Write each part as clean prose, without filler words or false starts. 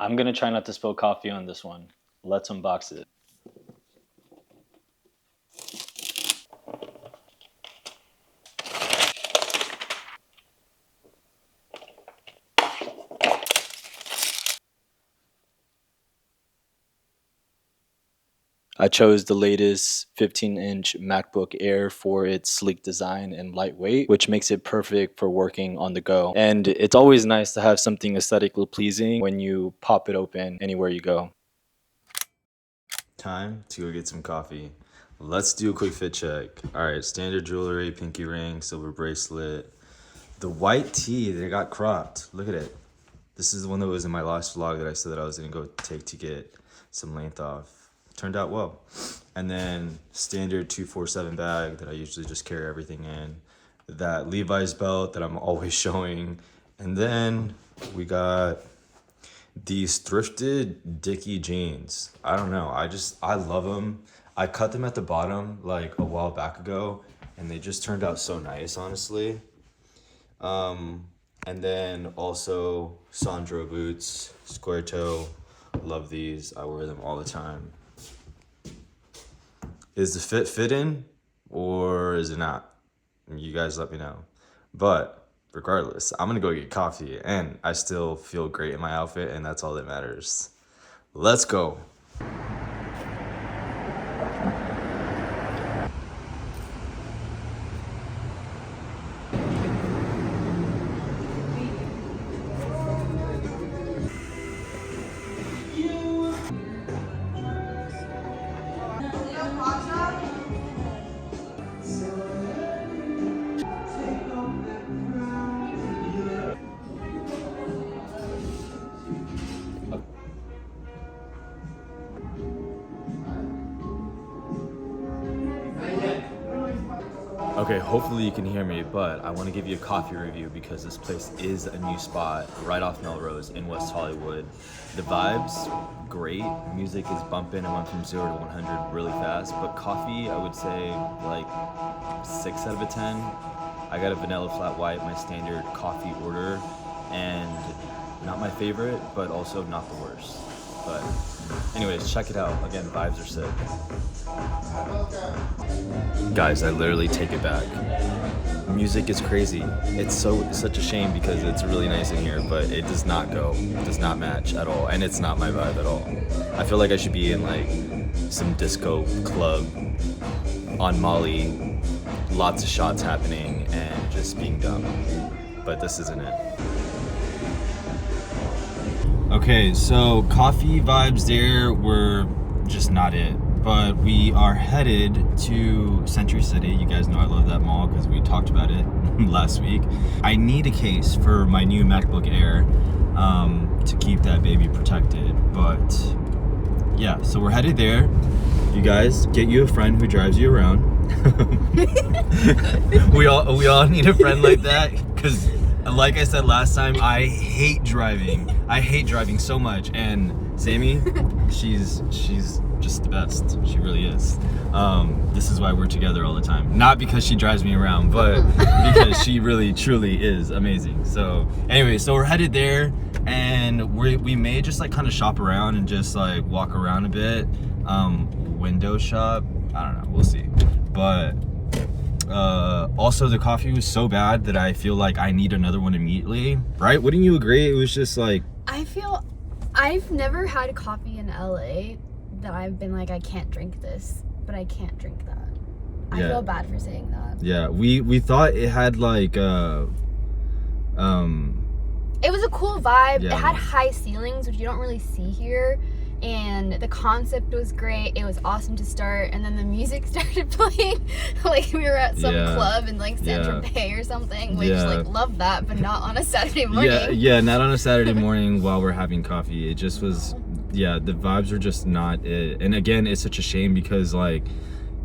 I'm gonna try not to spill coffee on this one. Let's unbox it. I chose the latest 15-inch MacBook Air for its sleek design and lightweight, which makes it perfect for working on the go. And it's always nice to have something aesthetically pleasing when you pop it open anywhere you go. Time to go get some coffee. Let's do a quick fit check. All right, standard jewelry, pinky ring, silver bracelet. The white tee that got cropped. Look at it. This is the one that was in my last vlog that I said that I was gonna go take to get some length off. Turned out well. And then standard 247 bag that I usually just carry everything in. That Levi's belt that I'm always showing. And then we got these thrifted Dickie jeans. I don't know. I love them. I cut them at the bottom like a while back ago, and they just turned out so nice, honestly. And then also Sandro boots, square toe. Love these. I wear them all the time. Is the fit in or is it not? You guys let me know. But regardless, I'm gonna go get coffee and I still feel great in my outfit, and that's all that matters. Let's go. Okay, hopefully you can hear me, but I want to give you a coffee review because this place is a new spot right off Melrose in West Hollywood. The vibes, great. Music is bumping. I went from 0 to 100 really fast, but coffee, I would say like 6 out of 10. I got a vanilla flat white, my standard coffee order, and not my favorite, but also not the worst. But anyways, check it out. Again, vibes are sick. Guys, I literally take it back. Music is crazy. It's such a shame because it's really nice in here, but it does not match at all, and it's not my vibe at all. I feel like I should be in like some disco club on Molly, lots of shots happening and just being dumb. But this isn't it. Okay, so coffee vibes there were just not it. But we are headed to Century City. You guys know I love that mall because we talked about it last week. I need a case for my new MacBook Air to keep that baby protected. But yeah, so we're headed there. You guys, get you a friend who drives you around. we all need a friend like that because, like I said last time, I hate driving. I hate driving so much. And Sammy, she's just the best. She really is. This is why we're together all the time. Not because she drives me around, but because she really, truly is amazing. So anyway, so we're headed there, and we may just like kind of shop around and just like walk around a bit. Window shop. I don't know. We'll see. But also the coffee was so bad that I feel like I need another one immediately. Right? Wouldn't you agree? It was just like, I've never had coffee in LA that I've been like, I can't drink this, but I can't drink that. I feel bad for saying that. Yeah, we thought it had like it was a cool vibe. It had high ceilings, which you don't really see here, and the concept was great. It was awesome to start, and then the music started playing like we were at some club in like San Tropez or something, which like love that, but not on a Saturday morning. Not on a Saturday morning while we're having coffee. It just was, the vibes were just not it. And again, it's such a shame because like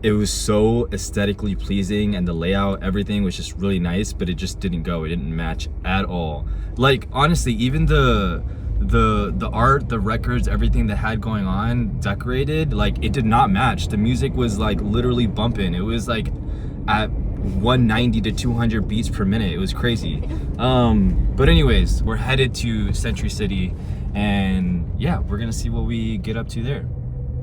it was so aesthetically pleasing and the layout, everything was just really nice, but it just didn't go. It didn't match at all. Like honestly, even the art, the records, everything that had going on, decorated, like it did not match. The music was like literally bumping. It was like at 190 to 200 beats per minute. It was crazy. But anyways, we're headed to Century City, And yeah, we're gonna see what we get up to there.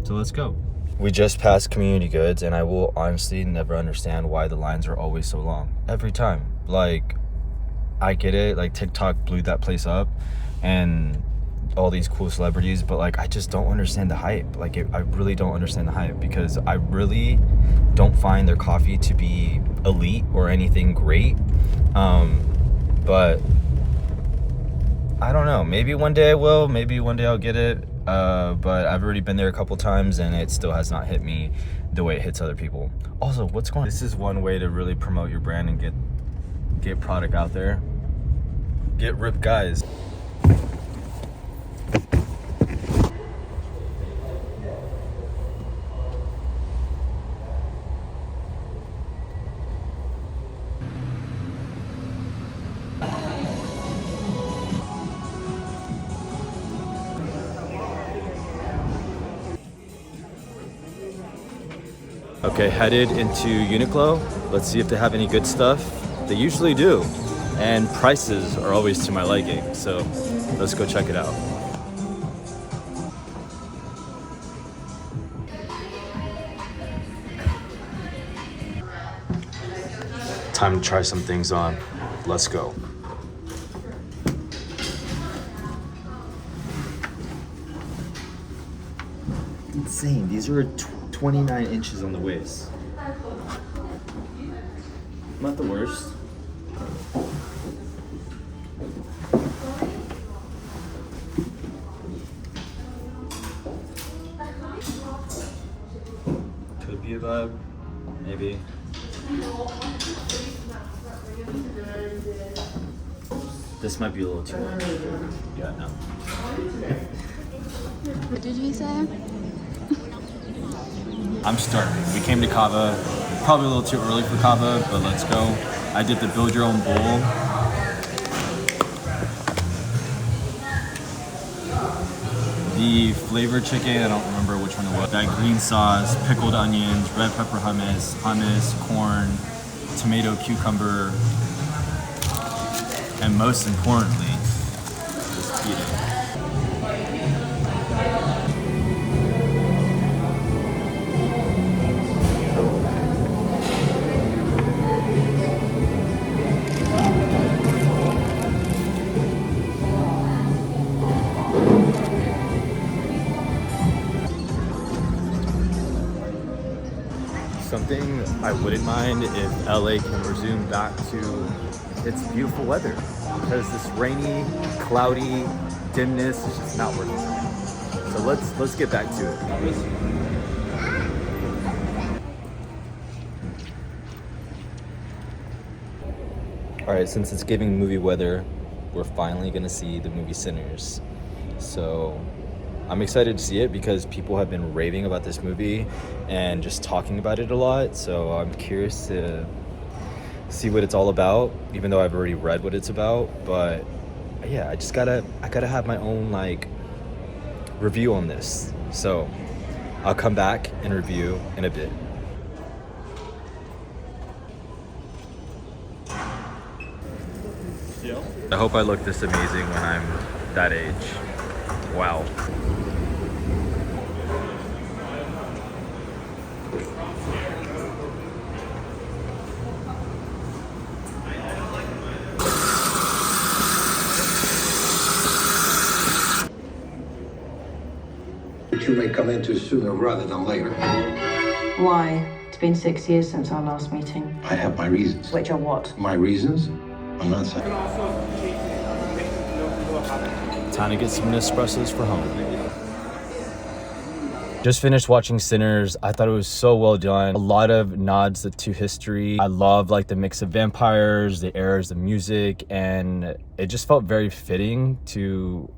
So let's go. We just passed Community Goods, and I will honestly never understand why the lines are always so long. Every time. Like, I get it, like TikTok blew that place up and all these cool celebrities, but like I just don't understand the hype. Like I really don't understand the hype, because I really don't find their coffee to be elite or anything great. But I don't know, maybe one day I will, maybe one day I'll get it. But I've already been there a couple times and it still has not hit me the way it hits other people. Also, what's going on? This is one way to really promote your brand and get product out there. Get ripped, guys. Okay, headed into Uniqlo. Let's see if they have any good stuff. They usually do, and prices are always to my liking, so let's go check it out. Time to try some things on. Let's go. Insane. These are 29 inches on the waist. Not the worst. Could be a vibe, maybe. This might be a little too much. Yeah, no. What did you say? I'm starving. We came to Kava, probably a little too early for Kava, but let's go. I did the build your own bowl. The flavored chicken, I don't remember which one it was. That green sauce, pickled onions, red pepper hummus, corn, tomato, cucumber, and most importantly, just eat it. Something I wouldn't mind if LA can resume back to its beautiful weather, because this rainy, cloudy dimness is just not working for me. So let's get back to it. All right, since it's giving movie weather, we're finally gonna see the movie Sinners. So I'm excited to see it because people have been raving about this movie and just talking about it a lot. So I'm curious to see what it's all about, even though I've already read what it's about. But yeah, I gotta have my own like review on this. So I'll come back and review in a bit. I hope I look this amazing when I'm that age. Wow. You may come into sooner rather than later. Why? It's been 6 years since our last meeting. I have my reasons. Which are what? My reasons? I'm not saying. Time to get some Nespressos for home. Just finished watching Sinners. I thought it was so well done. A lot of nods to history. I love like the mix of vampires, the eras, the music, and it just felt very fitting to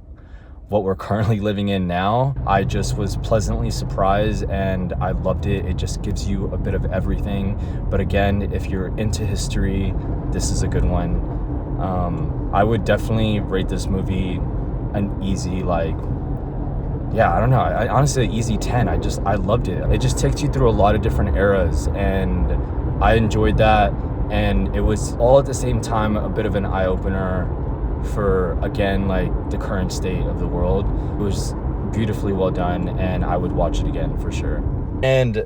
what we're currently living in now. I just was pleasantly surprised and I loved it. It just gives you a bit of everything. But again, if you're into history, this is a good one. I would definitely rate this movie an easy, like, yeah, I don't know. I honestly, easy 10. I loved it. It just takes you through a lot of different eras and I enjoyed that. And it was all at the same time a bit of an eye-opener for, again, like the current state of the world. It was beautifully well done, and I would watch it again for sure. And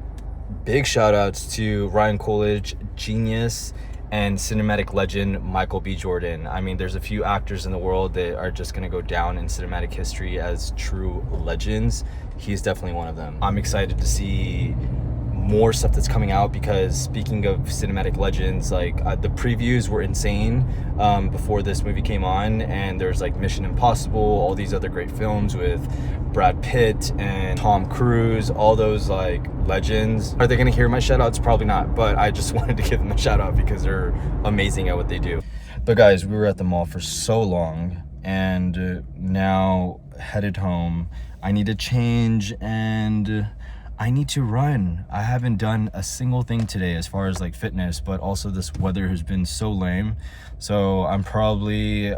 big shout outs to Ryan Coolidge, genius, and cinematic legend Michael B. Jordan. I mean, there's a few actors in the world that are just gonna go down in cinematic history as true legends. He's definitely one of them. I'm excited to see more stuff that's coming out, because speaking of cinematic legends, like the previews were insane before this movie came on, and there's like Mission Impossible, all these other great films with Brad Pitt and Tom Cruise, all those like legends. Are they gonna hear my shout outs? Probably not, but I just wanted to give them a shout out because they're amazing at what they do. But guys, we were at the mall for so long, and now headed home. I need to change, and I need to run. I haven't done a single thing today as far as like fitness, but also this weather has been so lame. So I'm probably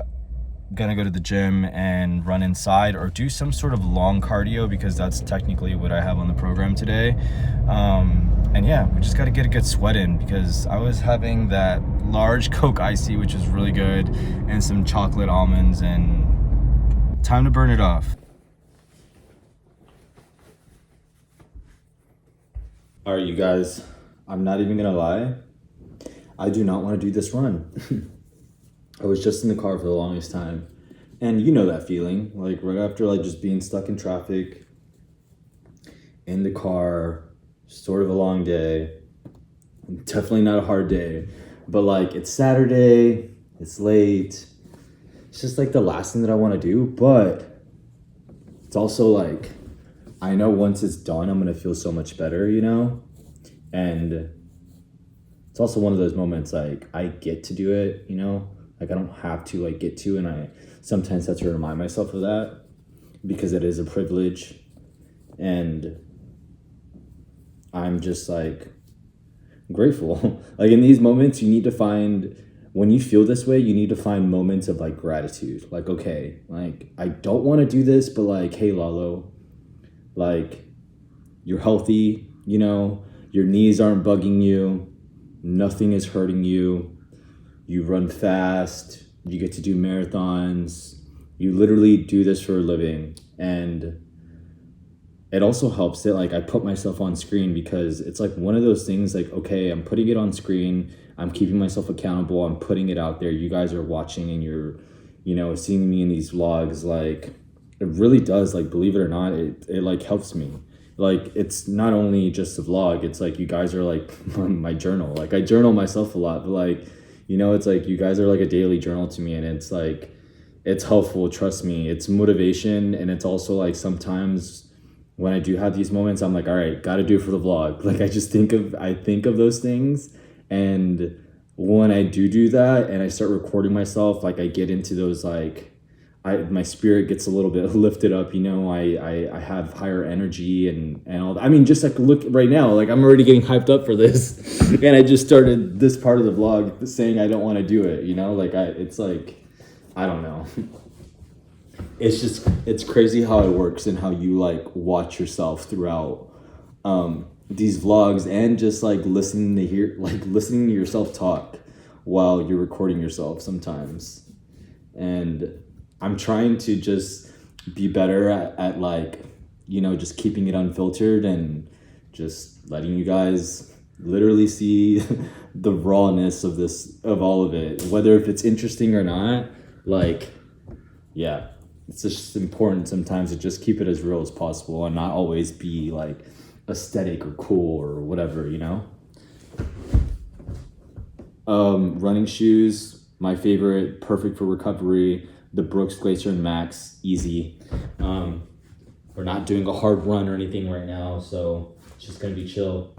gonna go to the gym and run inside, or do some sort of long cardio, because that's technically what I have on the program today. And yeah, we just gotta get a good sweat in, because I was having that large Coke Icy, which is really good, and some chocolate almonds, and time to burn it off. All right, you guys, I'm not even gonna lie. I do not want to do this run. I was just in the car for the longest time. And you know that feeling, like right after like just being stuck in traffic, in the car, sort of a long day. Definitely not a hard day, but like it's Saturday, it's late. It's just like the last thing that I want to do, but it's also like, I know once it's done, I'm gonna feel so much better, you know? And it's also one of those moments like I get to do it, you know? Like I don't have to like get to, and I sometimes have to remind myself of that, because it is a privilege. And I'm just like grateful. Like in these moments, you need to find, when you feel this way, you need to find moments of like gratitude. Like, okay, like I don't want to do this, but like, hey Lalo, like you're healthy, you know, your knees aren't bugging you, nothing is hurting you, you run fast, you get to do marathons, you literally do this for a living. And it also helps that like I put myself on screen, because it's like one of those things like, okay, I'm putting it on screen, I'm keeping myself accountable, I'm putting it out there, you guys are watching, and you're, you know, seeing me in these vlogs. Like it really does, like, believe it or not, it like helps me. Like it's not only just a vlog, it's like you guys are like my journal. Like I journal myself a lot, but like, you know, it's like you guys are like a daily journal to me, and it's like, it's helpful, trust me. It's motivation, and it's also like sometimes when I do have these moments, I'm like, all right, gotta do it for the vlog. Like I think of those things, and when I do that and I start recording myself, like I get into those like, my spirit gets a little bit lifted up, you know, I have higher energy and all that. I mean, just like look right now, like I'm already getting hyped up for this. And I just started this part of the vlog saying I don't want to do it, you know, like it's like, I don't know. It's crazy how it works, and how you like watch yourself throughout these vlogs, and just like listening to yourself talk while you're recording yourself sometimes. And I'm trying to just be better at like, you know, just keeping it unfiltered, and just letting you guys literally see the rawness of all of it, whether if it's interesting or not. Like, yeah, it's just important sometimes to just keep it as real as possible, and not always be like aesthetic or cool or whatever, you know? Running shoes, my favorite, perfect for recovery. The Brooks Glacier and Max, easy. We're not doing a hard run or anything right now, so it's just gonna be chill.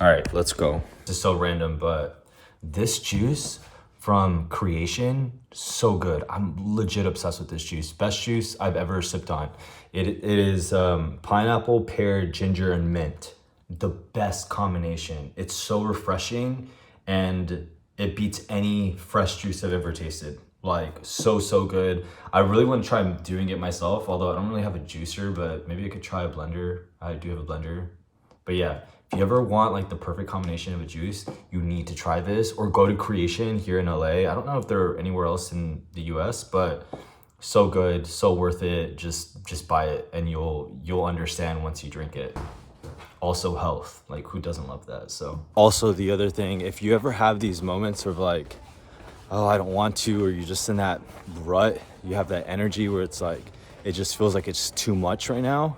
All right, let's go. This is so random, but this juice from Creation, so good. I'm legit obsessed with this juice. Best juice I've ever sipped on. It is pineapple, pear, ginger, and mint. The best combination. It's so refreshing, and it beats any fresh juice I've ever tasted. Like so good. I really want to try doing it myself, although I don't really have a juicer, but maybe I could try a blender. I do have a blender. But yeah, If you ever want like the perfect combination of a juice, you need to try this, or go to Creation here in LA. I don't know if they're anywhere else in the US, but so good, so worth it. Just buy it and you'll understand once you drink it. Also health, like who doesn't love that? So also the other thing, if you ever have these moments of like, oh, I don't want to, or you're just in that rut, you have that energy where it's like, it just feels like it's too much right now,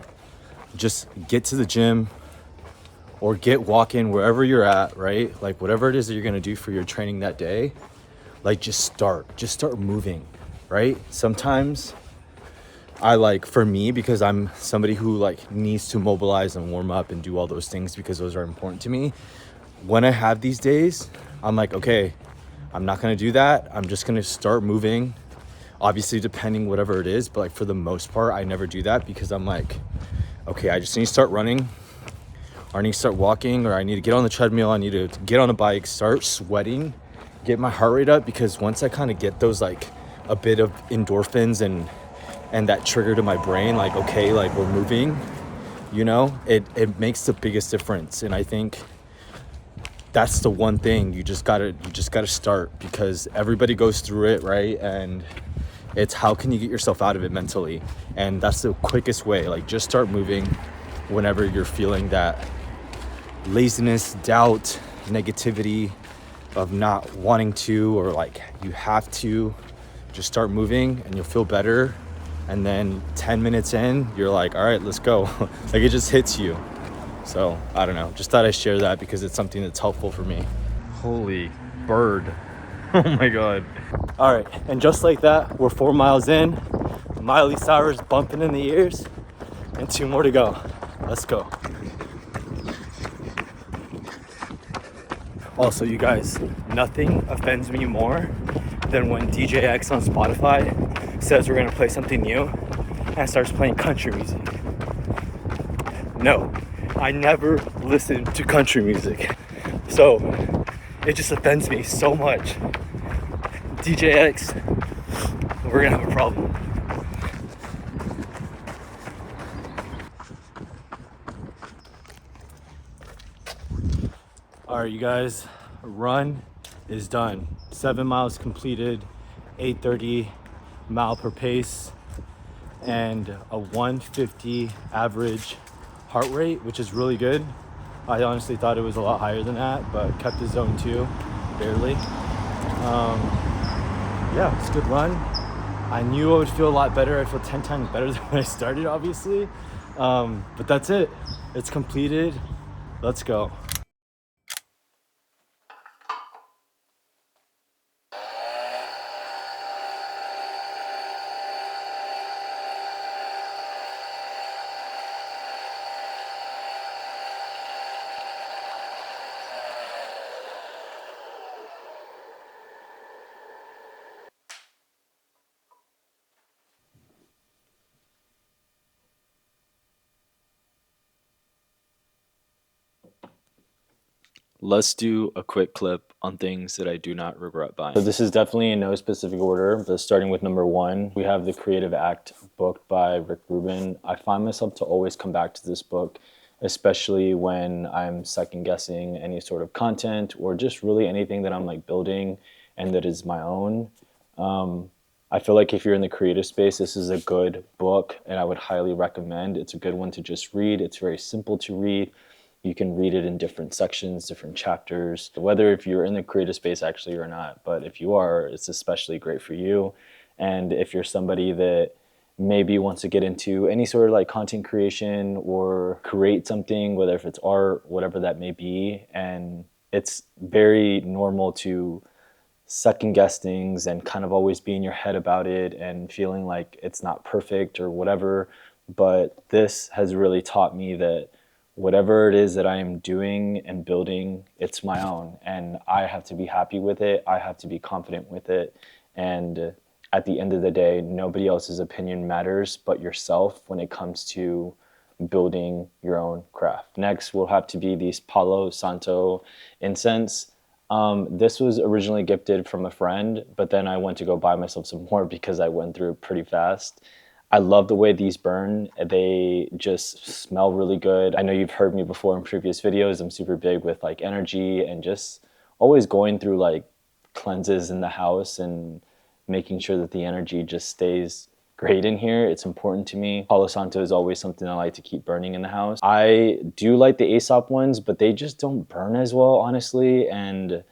just get to the gym or get walking wherever you're at, right? Like whatever it is that you're gonna do for your training that day, like just start moving, right? Sometimes I like, for me, because I'm somebody who like needs to mobilize and warm up and do all those things because those are important to me. When I have these days, I'm like, okay, I'm not gonna do that. I'm just gonna start moving. Obviously, depending whatever it is, but like for the most part, I never do that because I'm like, okay, I just need to start running, or I need to start walking, or I need to get on the treadmill, I need to get on a bike, start sweating, get my heart rate up, because once I kind of get those like a bit of endorphins and that trigger to my brain, like, okay, like we're moving, you know, it makes the biggest difference. And I think that's the one thing you just gotta start, because everybody goes through it, right? And it's how can you get yourself out of it mentally? And that's the quickest way. Like just start moving whenever you're feeling that laziness, doubt, negativity of not wanting to, or like you have to. Just start moving and you'll feel better. And then 10 minutes in, you're like, all right, let's go. Like it just hits you. So I don't know, just thought I'd share that because it's something that's helpful for me. Holy bird. Oh my God. All right, and just like that, we're 4 miles in. Miley Cyrus bumping in the ears, and 2 more to go. Let's go. Also, you guys, nothing offends me more than when DJ X on Spotify says we're gonna play something new and starts playing country music. No, I never listen to country music, so it just offends me so much. DJ X, we're gonna have a problem. All right, you guys, run is done. 7 miles completed, 830 mile per pace, and a 150 average heart rate, which is really good. I honestly thought it was a lot higher than that, but kept the zone 2, barely. Yeah, it's a good run. I knew I would feel a lot better. I feel 10 times better than when I started, obviously. But that's it. It's completed. Let's go. Let's do a quick clip on things that I do not regret buying. So this is definitely in no specific order, but starting with number 1, we have The Creative Act book by Rick Rubin. I find myself to always come back to this book, especially when I'm second guessing any sort of content or just really anything that I'm like building and that is my own. I feel like if you're in the creative space, this is a good book and I would highly recommend. It's a good one to just read. It's very simple to read. You can read it in different sections, different chapters, whether if you're in the creative space actually or not. But if you are, it's especially great for you. And if you're somebody that maybe wants to get into any sort of like content creation or create something, whether if it's art, whatever that may be, and it's very normal to second guess things and kind of always be in your head about it and feeling like it's not perfect or whatever. But this has really taught me that whatever it is that I am doing and building, it's my own. And I have to be happy with it. I have to be confident with it. And at the end of the day, nobody else's opinion matters but yourself when it comes to building your own craft. Next will have to be these Palo Santo incense. This was originally gifted from a friend, but then I went to go buy myself some more because I went through it pretty fast. I love the way these burn. They just smell really good. I know you've heard me before in previous videos. I'm super big with like energy and just always going through like cleanses in the house and making sure that the energy just stays great in here. It's important to me. Palo Santo is always something I like to keep burning in the house. I do like the Aesop ones, but they just don't burn as well, honestly. And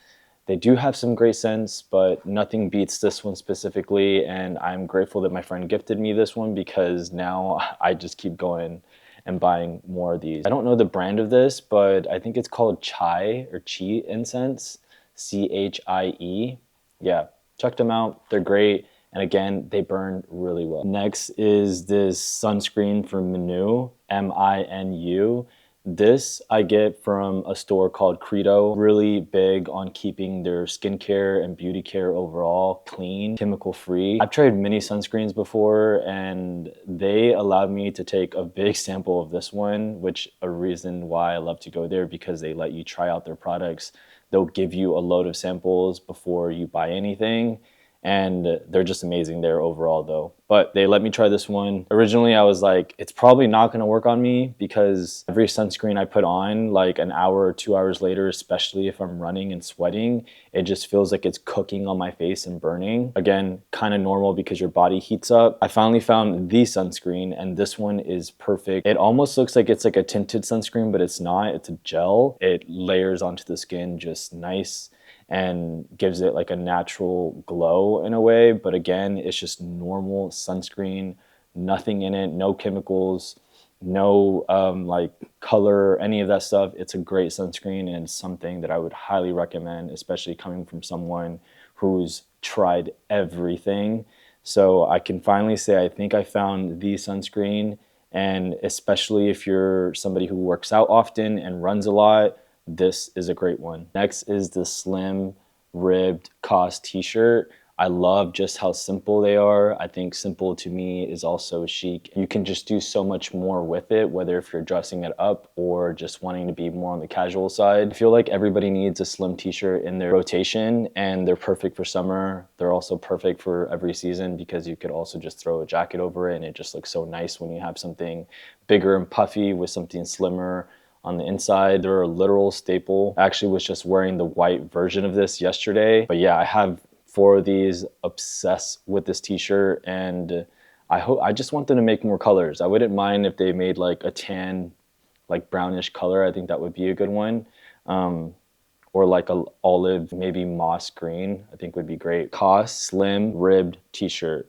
they do have some great scents, but nothing beats this one specifically. And I'm grateful that my friend gifted me this one because now I just keep going and buying more of these. I don't know the brand of this, but I think it's called Chai or Chi incense, Chie. Yeah, check them out. They're great. And again, they burn really well. Next is this sunscreen from Minu, Minu. This I get from a store called Credo, really big on keeping their skincare and beauty care overall clean, chemical free. I've tried many sunscreens before and they allowed me to take a big sample of this one, which a reason why I love to go there because they let you try out their products. They'll give you a load of samples before you buy anything. And they're just amazing there overall though. But they let me try this one. Originally I was like, it's probably not gonna work on me because every sunscreen I put on, like an hour or 2 hours later, especially if I'm running and sweating, it just feels like it's cooking on my face and burning. Again, kind of normal because your body heats up. I finally found the sunscreen and this one is perfect. It almost looks like it's like a tinted sunscreen, but it's not, it's a gel. It layers onto the skin just nice and gives it like a natural glow in a way. But again, it's just normal sunscreen, nothing in it, no chemicals, no like color, any of that stuff. It's a great sunscreen and something that I would highly recommend, especially coming from someone who's tried everything. So I can finally say I think I found the sunscreen, and especially if you're somebody who works out often and runs a lot, this is a great one. Next is the slim ribbed COS t-shirt. I love just how simple they are. I think simple to me is also chic. You can just do so much more with it, whether if you're dressing it up or just wanting to be more on the casual side. I feel like everybody needs a slim t-shirt in their rotation and they're perfect for summer. They're also perfect for every season because you could also just throw a jacket over it and it just looks so nice when you have something bigger and puffy with something slimmer on the inside. They're a literal staple. I actually was just wearing the white version of this yesterday. But yeah, I have 4 of these, obsessed with this t-shirt, and I just want them to make more colors. I wouldn't mind if they made like a tan, like brownish color. I think that would be a good one. Or like a olive, maybe moss green, I think would be great. COS slim ribbed t-shirt.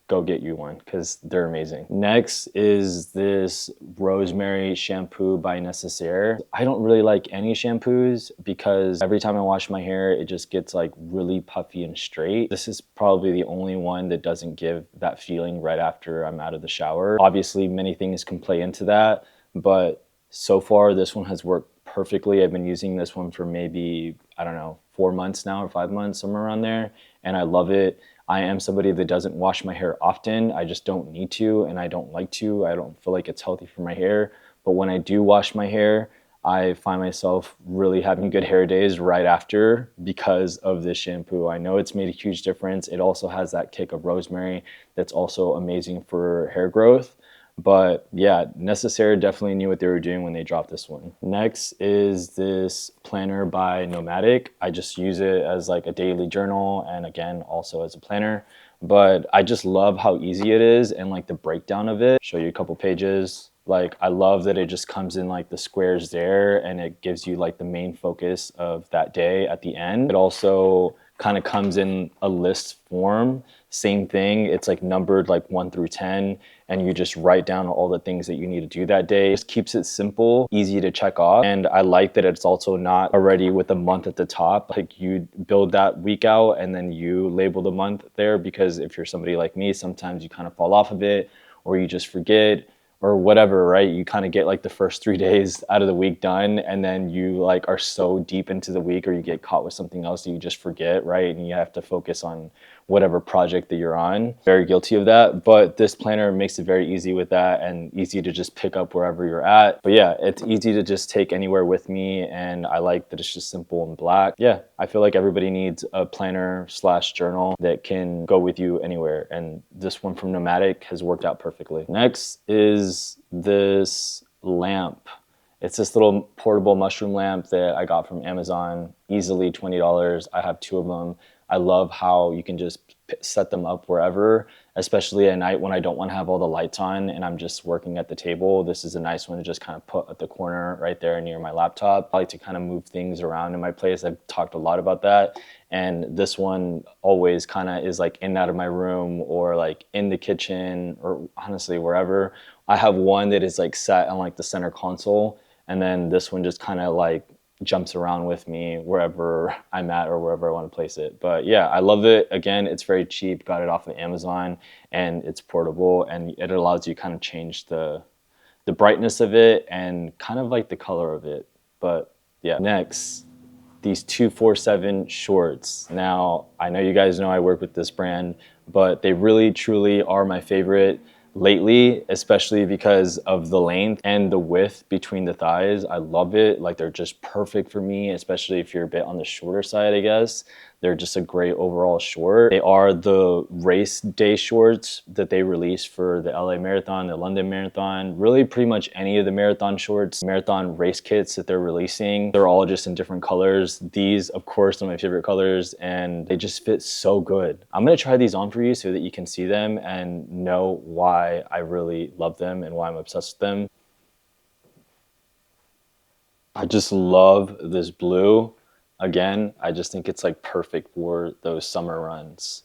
Go get you one because they're amazing. Next is this rosemary shampoo by Necessaire. I don't really like any shampoos because every time I wash my hair, it just gets like really puffy and straight. This is probably the only one that doesn't give that feeling right after I'm out of the shower. Obviously, many things can play into that, but so far this one has worked perfectly. I've been using this one for maybe, I don't know, 4 months now or 5 months, somewhere around there, and I love it. I am somebody that doesn't wash my hair often. I just don't need to and I don't like to. I don't feel like it's healthy for my hair. But when I do wash my hair, I find myself really having good hair days right after because of this shampoo. I know it's made a huge difference. It also has that kick of rosemary that's also amazing for hair growth. But yeah, Necessaire definitely knew what they were doing when they dropped this one. Next is this planner by Nomadic. I just use it as like a daily journal and again, also as a planner. But I just love how easy it is and like the breakdown of it. Show you a couple pages. Like I love that it just comes in like the squares there and it gives you like the main focus of that day at the end. It also kind of comes in a list form. Same thing, it's like numbered like 1 through 10 and you just write down all the things that you need to do that day. It just keeps it simple, easy to check off. And I like that it's also not already with a month at the top. Like you build that week out and then you label the month there because if you're somebody like me, sometimes you kind of fall off of it or you just forget or whatever, right? You kind of get like the first 3 days out of the week done, and then you like are so deep into the week, or you get caught with something else that you just forget, right? And you have to focus on whatever project that you're on. Very guilty of that, but this planner makes it very easy with that and easy to just pick up wherever you're at. But yeah, it's easy to just take anywhere with me, and I like that it's just simple and black. Yeah, I feel like everybody needs a planner slash journal that can go with you anywhere, and this one from Nomadic has worked out perfectly. Next is this lamp. It's this little portable mushroom lamp that I got from Amazon, easily $20. I have 2 of them. I love how you can just set them up wherever, especially at night when I don't want to have all the lights on and I'm just working at the table. This is a nice one to just kind of put at the corner right there near my laptop. I like to kind of move things around in my place. I've talked a lot about that. And this one always kind of is like in and out of my room, or like in the kitchen, or honestly wherever. I have one that is like set on like the center console, and then this one just kind of like jumps around with me wherever I'm at or wherever I want to place it. But yeah, I love it. Again, it's very cheap. Got it off of Amazon, and it's portable, and it allows you kind of change the brightness of it and kind of like the color of it. But yeah, next, these 247 shorts. Now, I know you guys know I work with this brand, but they really truly are my favorite lately, especially because of the length and the width between the thighs. I love it. Like, they're just perfect for me, especially if you're a bit on the shorter side, I guess. They're just a great overall short. They are the race day shorts that they released for the LA Marathon, the London Marathon, really pretty much any of the marathon shorts, marathon race kits that they're releasing. They're all just in different colors. These, of course, are my favorite colors, and they just fit so good. I'm gonna try these on for you so that you can see them and know why I really love them and why I'm obsessed with them. I just love this blue. Again, I just think it's like perfect for those summer runs.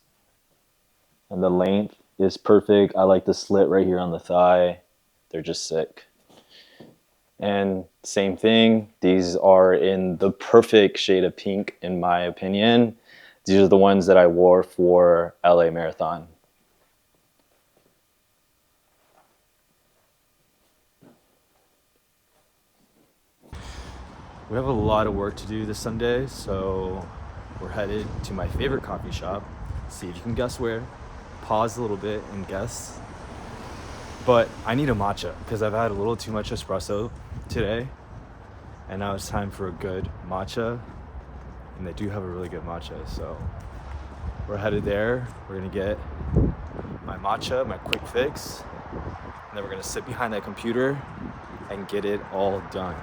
And the length is perfect. I like the slit right here on the thigh. They're just sick. And same thing, these are in the perfect shade of pink in my opinion. These are the ones that I wore for LA Marathon. We have a lot of work to do this Sunday, so we're headed to my favorite coffee shop. See if you can guess where. Pause a little bit and guess. But I need a matcha because I've had a little too much espresso today, and now it's time for a good matcha. And they do have a really good matcha, so we're headed there. We're gonna get my matcha, my quick fix, and then we're gonna sit behind that computer and get it all done.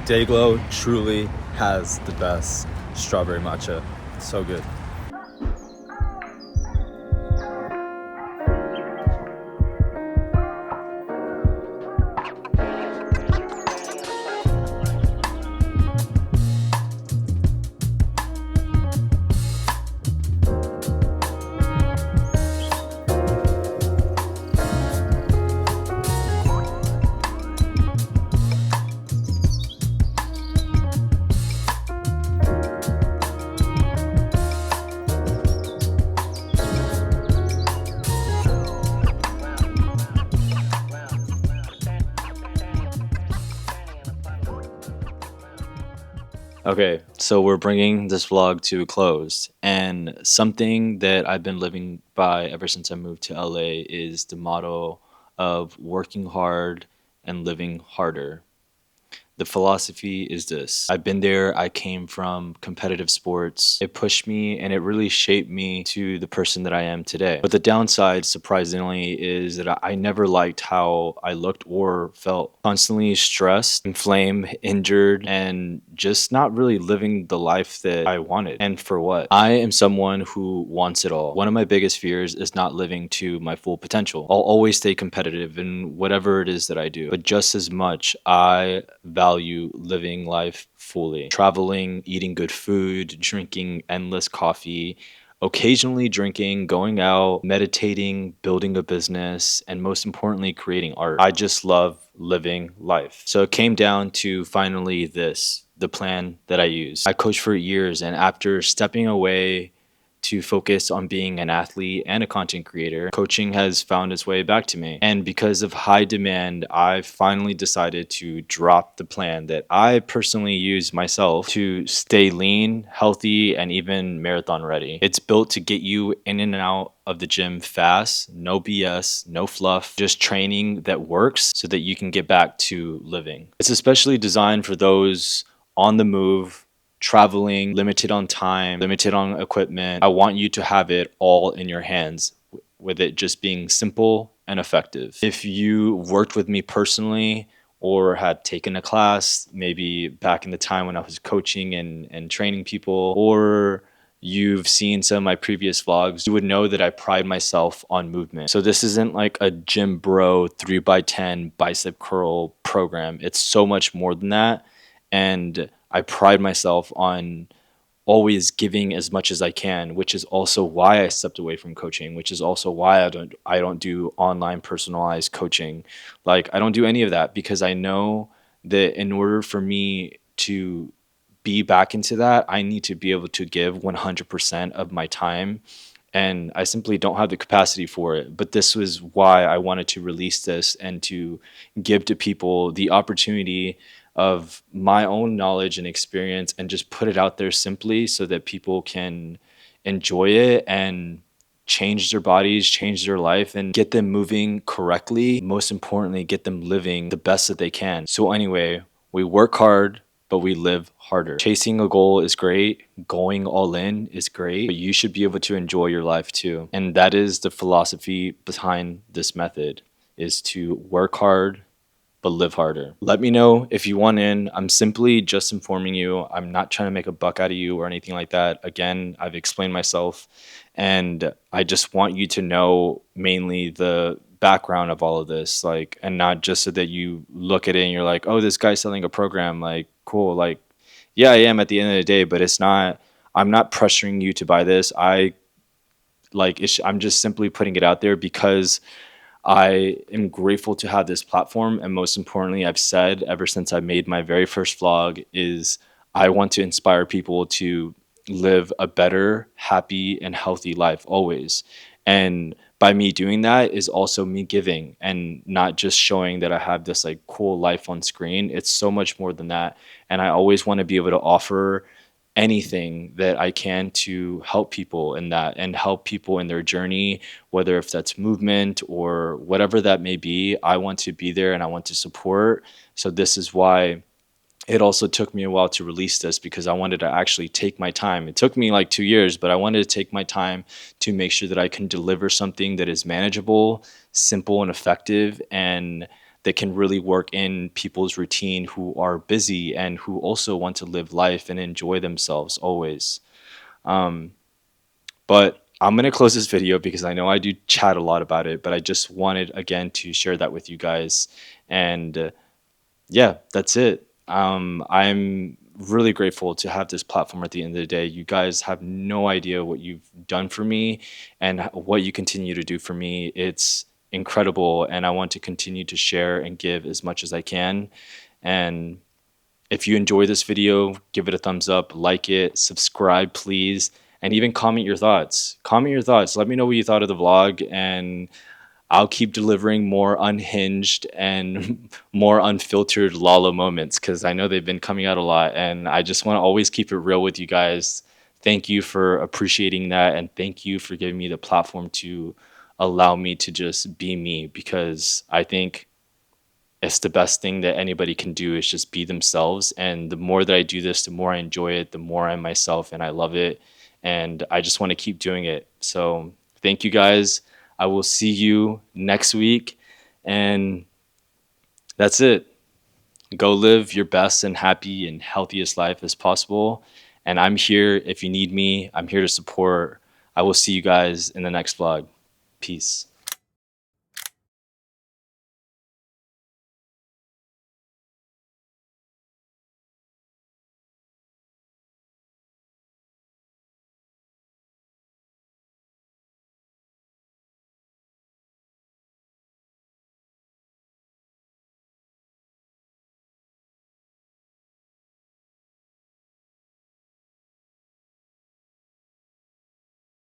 Dayglow truly has the best strawberry matcha. It's so good. Okay, so we're bringing this vlog to a close, and something that I've been living by ever since I moved to LA is the motto of working hard and living harder. The philosophy is this: I've been there, I came from competitive sports. It pushed me and it really shaped me to the person that I am today. But the downside, surprisingly, is that I never liked how I looked or felt. Constantly stressed, inflamed, injured, and just not really living the life that I wanted. And for what? I am someone who wants it all. One of my biggest fears is not living to my full potential. I'll always stay competitive in whatever it is that I do. But just as much, I value living life fully. Traveling, eating good food, drinking endless coffee, occasionally drinking, going out, meditating, building a business, and most importantly, creating art. I just love living life. So it came down to finally the plan that I use. I coached for years, and after stepping away to focus on being an athlete and a content creator, coaching has found its way back to me. And because of high demand, I finally decided to drop the plan that I personally use myself to stay lean, healthy, and even marathon ready. It's built to get you in and out of the gym fast, no BS, no fluff, just training that works so that you can get back to living. It's especially designed for those on the move, traveling, limited on time, limited on equipment. I want you to have it all in your hands, with it just being simple and effective. If you worked with me personally or had taken a class, maybe back in the time when I was coaching and training people, or you've seen some of my previous vlogs, you would know that I pride myself on movement. So this isn't like a gym bro 3x10 bicep curl program. It's so much more than that. And I pride myself on always giving as much as I can, which is also why I stepped away from coaching, which is also why I don't do online personalized coaching. Like I don't do any of that because I know that in order for me to be back into that, I need to be able to give 100% of my time, and I simply don't have the capacity for it. But this was why I wanted to release this and to give to people the opportunity of my own knowledge and experience and just put it out there simply so that people can enjoy it and change their bodies, change their life, and get them moving correctly. Most importantly, get them living the best that they can. So anyway, we work hard, but we live harder. Chasing a goal is great. Going all in is great, but you should be able to enjoy your life too. And that is the philosophy behind this method, is to work hard, but live harder. Let me know if you want in. I'm simply just informing you. I'm not trying to make a buck out of you or anything like that. Again, I've explained myself, and I just want you to know mainly the background of all of this, like, and not just so that you look at it and you're like, oh, this guy's selling a program, like, cool. Like, yeah, I am at the end of the day, but it's not, I'm not pressuring you to buy this. I'm just simply putting it out there because I am grateful to have this platform. And most importantly, I've said ever since I made my very first vlog is I want to inspire people to live a better, happy, and healthy life always. And by me doing that is also me giving and not just showing that I have this like cool life on screen. It's so much more than that. And I always want to be able to offer anything that I can to help people in that and help people in their journey, whether if that's movement or whatever that may be. I want to be there and I want to support. So this is why it also took me a while to release this, because I wanted to actually take my time. It took me like 2 years, but I wanted to take my time to make sure that I can deliver something that is manageable, simple, and effective, and that can really work in people's routine who are busy and who also want to live life and enjoy themselves always. But I'm going to close this video because I know I do chat a lot about it, but I just wanted again to share that with you guys. And yeah, that's it. I'm really grateful to have this platform at the end of the day. You guys have no idea what you've done for me and what you continue to do for me. It's incredible, and I want to continue to share and give as much as I can. And if you enjoy this video, give it a thumbs up, like it, subscribe, please, and even comment your thoughts. Comment your thoughts. Let me know what you thought of the vlog, and I'll keep delivering more unhinged and more unfiltered Lala moments, because I know they've been coming out a lot, and I just want to always keep it real with you guys. Thank you for appreciating that, and thank you for giving me the platform to allow me to just be me, because I think it's the best thing that anybody can do is just be themselves. And the more that I do this, the more I enjoy it, the more I'm myself, and I love it. And I just want to keep doing it. So thank you guys. I will see you next week. And that's it. Go live your best and happy and healthiest life as possible. And I'm here if you need me. I'm here to support. I will see you guys in the next vlog. Peace.